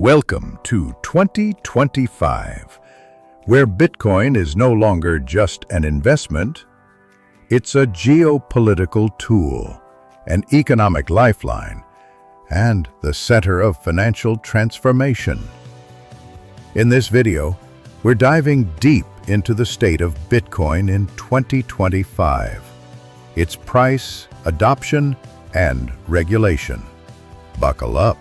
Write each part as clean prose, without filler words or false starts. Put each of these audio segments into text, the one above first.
Welcome to 2025, where Bitcoin is no longer just an investment, it's a geopolitical tool, an economic lifeline, and the center of financial transformation. In this video, we're diving deep into the state of Bitcoin in 2025, its price, adoption, and regulation. Buckle up.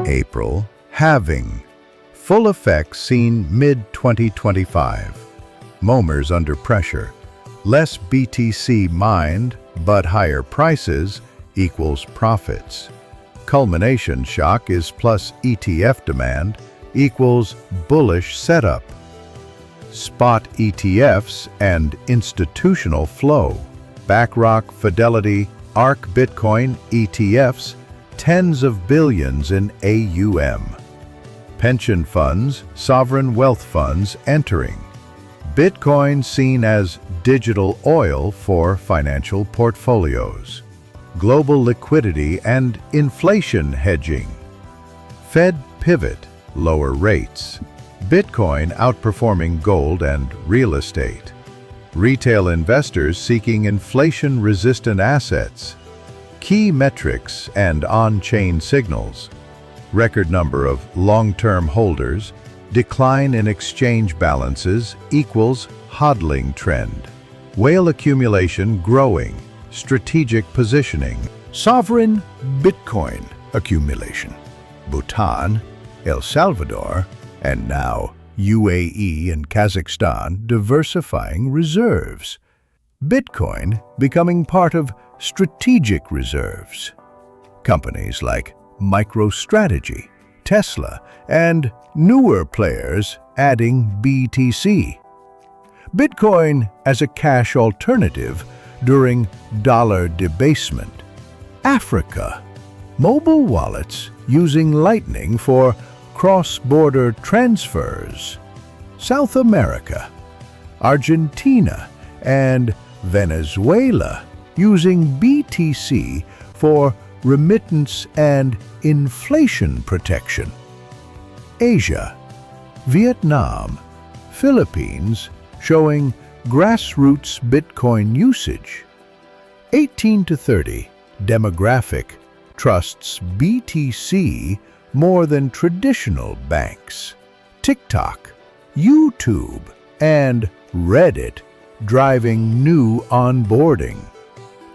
April halving. Full effect seen mid-2025. Momers under pressure. Less BTC mined, but higher prices equals profits. Culmination shock is plus ETF demand equals bullish setup. Spot ETFs and institutional flow. BlackRock, Fidelity, ARK Bitcoin ETFs, tens of billions in AUM. Pension funds, sovereign wealth funds entering. Bitcoin seen as digital oil for financial portfolios. Global liquidity and inflation hedging. Fed pivot, lower rates. Bitcoin outperforming gold and real estate. Retail investors seeking inflation-resistant assets. Key metrics and on-chain signals. Record number of long-term holders. Decline in exchange balances equals hodling trend. Whale accumulation growing. Strategic positioning. Sovereign Bitcoin accumulation. Bhutan, El Salvador, and now UAE and Kazakhstan diversifying reserves. Bitcoin becoming part of strategic reserves. Companies like MicroStrategy, Tesla, and newer players adding BTC. Bitcoin as a cash alternative during dollar debasement. Africa, mobile wallets using Lightning for cross-border transfers. South America, Argentina, and Venezuela using BTC for remittance and inflation protection. Asia, Vietnam, Philippines showing grassroots Bitcoin usage. 18 to 30 demographic trusts BTC more than traditional banks. TikTok, YouTube, and Reddit driving new onboarding.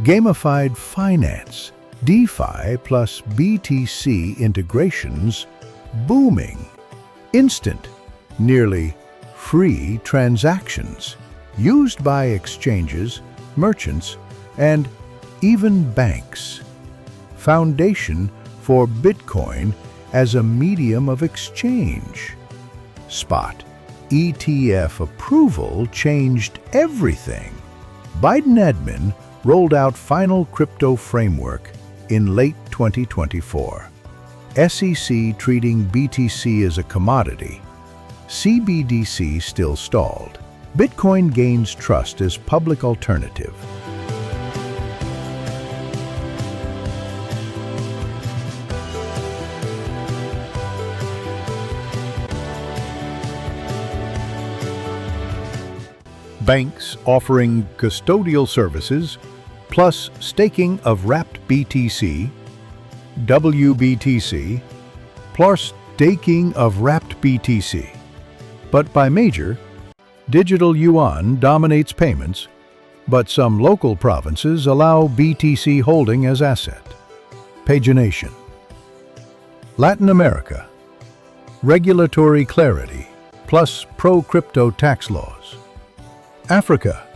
Gamified finance, DeFi plus BTC integrations booming. Instant, nearly free transactions used by exchanges, merchants, and even banks. Foundation for Bitcoin as a medium of exchange. Spot ETF approval changed everything. Biden admin rolled out final crypto framework in late 2024. SEC treating BTC as a commodity. CBDC still stalled. Bitcoin gains trust as public alternative. Banks offering custodial services, plus staking of wrapped BTC, WBTC, plus staking of wrapped BTC. But by major, digital yuan dominates payments, but some local provinces allow BTC holding as asset. Pagination. Latin America, regulatory clarity, plus pro-crypto tax laws. Africa,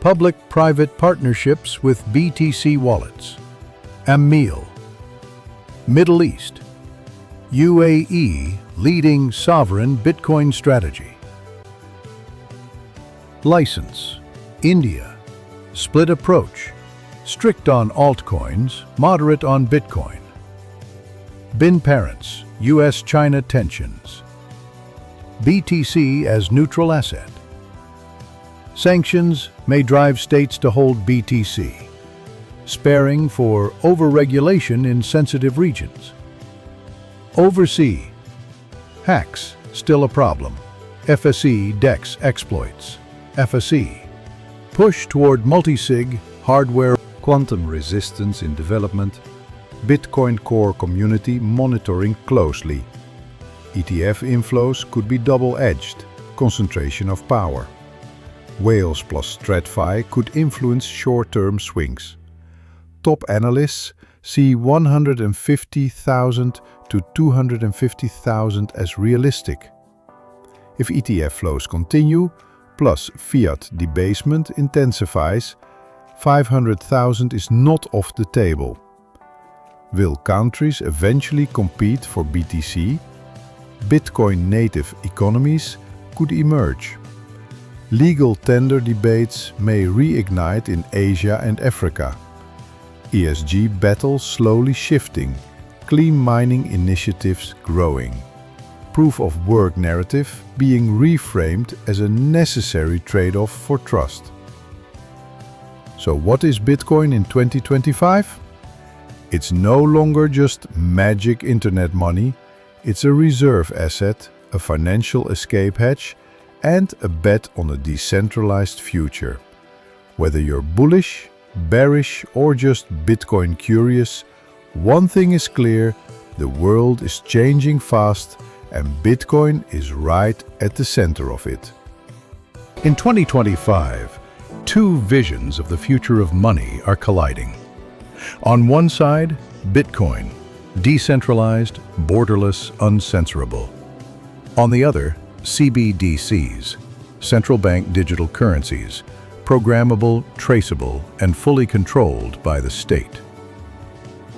public-private partnerships with BTC wallets. AMIL. Middle East, UAE leading sovereign Bitcoin strategy. License: India. Split approach: strict on altcoins, moderate on Bitcoin. Bin parents: US-China tensions. BTC as neutral asset. Sanctions may drive states to hold BTC, sparing for overregulation in sensitive regions. Overseas: hacks still a problem. FSE DEX exploits. FSE: push toward multi-sig hardware. Quantum resistance in development. Bitcoin core community monitoring closely. ETF inflows could be double-edged. Concentration of power. Whales plus TradFi could influence short-term swings. Top analysts see 150,000 to 250,000 as realistic. If ETF flows continue, plus fiat debasement intensifies, 500,000 is not off the table. Will countries eventually compete for BTC? Bitcoin-native economies could emerge. Legal tender debates may reignite in Asia and Africa. ESG battle slowly shifting, clean mining initiatives growing. Proof of work narrative being reframed as a necessary trade-off for trust. So what is Bitcoin in 2025? It's no longer just magic internet money, it's a reserve asset, a financial escape hedge, and a bet on a decentralized future. Whether you're bullish, bearish, or just Bitcoin curious, one thing is clear: the world is changing fast, and Bitcoin is right at the center of it. In 2025, two visions of the future of money are colliding. On one side, Bitcoin, decentralized, borderless, uncensorable. On the other, CBDCs, central bank digital currencies, programmable, traceable, and fully controlled by the state.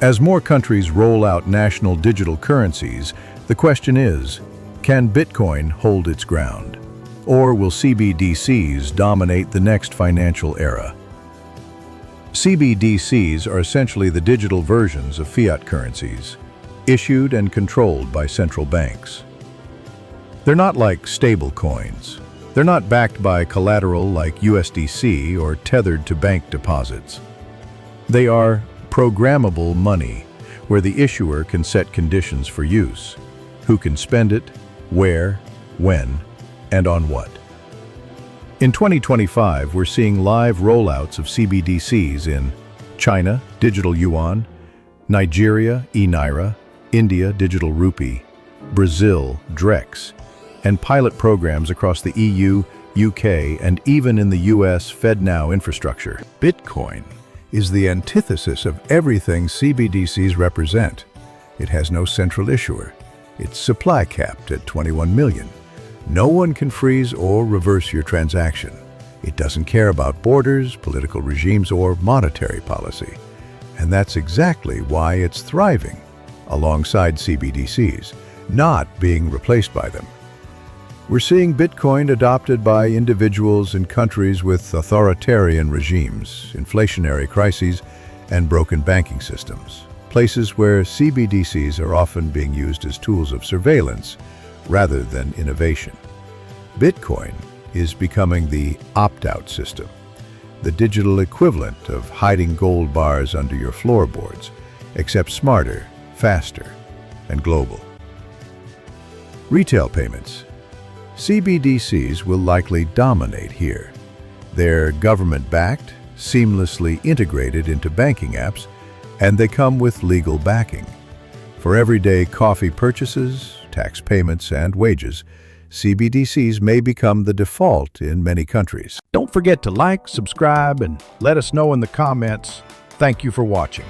As more countries roll out national digital currencies, the question is, can Bitcoin hold its ground? Or will CBDCs dominate the next financial era? CBDCs are essentially the digital versions of fiat currencies, issued and controlled by central banks. They're not like stable coins. They're not backed by collateral like USDC or tethered to bank deposits. They are programmable money, where the issuer can set conditions for use, who can spend it, where, when, and on what. In 2025, we're seeing live rollouts of CBDCs in China, digital yuan; Nigeria, e-naira; India, digital rupee; Brazil, drex; and pilot programs across the EU, UK, and even in the US FedNow infrastructure. Bitcoin is the antithesis of everything CBDCs represent. It has no central issuer. It's supply capped at 21 million. No one can freeze or reverse your transaction. It doesn't care about borders, political regimes, or monetary policy. And that's exactly why it's thriving alongside CBDCs, not being replaced by them. We're seeing Bitcoin adopted by individuals in countries with authoritarian regimes, inflationary crises, and broken banking systems, places where CBDCs are often being used as tools of surveillance rather than innovation. Bitcoin is becoming the opt-out system, the digital equivalent of hiding gold bars under your floorboards, except smarter, faster, and global. Retail payments. CBDCs will likely dominate here. They're government-backed, seamlessly integrated into banking apps, and they come with legal backing. For everyday coffee purchases, tax payments, and wages, CBDCs may become the default in many countries. Don't forget to like, subscribe, and let us know in the comments. Thank you for watching.